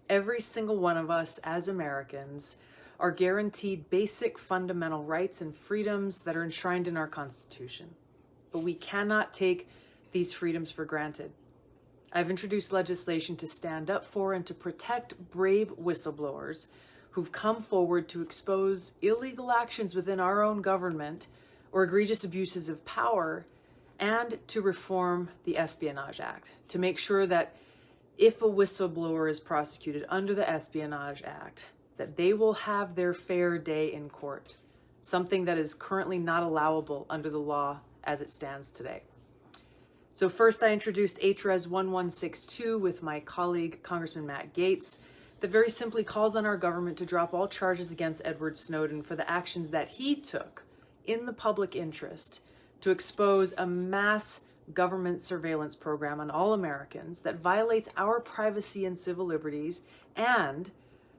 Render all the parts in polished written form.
Every single one of us as Americans are guaranteed basic fundamental rights and freedoms that are enshrined in our Constitution. But we cannot take these freedoms for granted. I've introduced legislation to stand up for and to protect brave whistleblowers who've come forward to expose illegal actions within our own government or egregious abuses of power, and to reform the Espionage Act to make sure that if a whistleblower is prosecuted under the Espionage Act, that they will have their fair day in court, something that is currently not allowable under the law as it stands today. So first, I introduced HRES 1162 with my colleague, Congressman Matt Gaetz, that very simply calls on our government to drop all charges against Edward Snowden for the actions that he took in the public interest to expose a mass government surveillance program on all Americans that violates our privacy and civil liberties and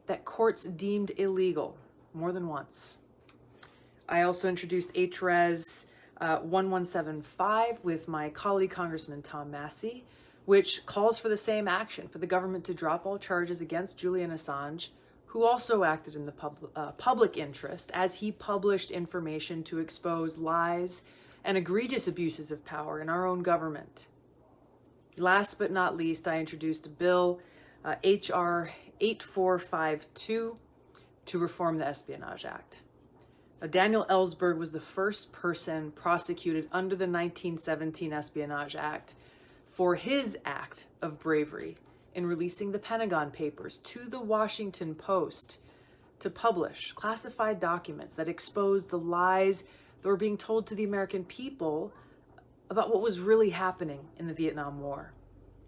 that courts deemed illegal more than once. I also introduced HRES 1175 with my colleague, Congressman Tom Massey, which calls for the same action, for the government to drop all charges against Julian Assange, who also acted in the public interest as he published information to expose lies and egregious abuses of power in our own government. Last but not least, I introduced a bill, HR 8452, to reform the Espionage Act. Daniel Ellsberg was the first person prosecuted under the 1917 Espionage Act for his act of bravery in releasing the Pentagon Papers to the Washington Post to publish classified documents that exposed the lies that were being told to the American people about what was really happening in the Vietnam War.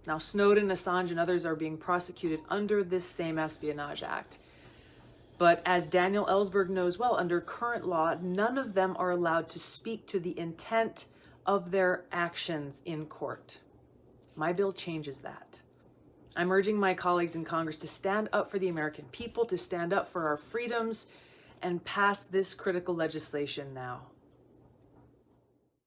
Now, Snowden, Assange, and others are being prosecuted under this same Espionage Act. But as Daniel Ellsberg knows well, under current law, none of them are allowed to speak to the intent of their actions in court. My bill changes that. I'm urging my colleagues in Congress to stand up for the American people, to stand up for our freedoms, and pass this critical legislation now.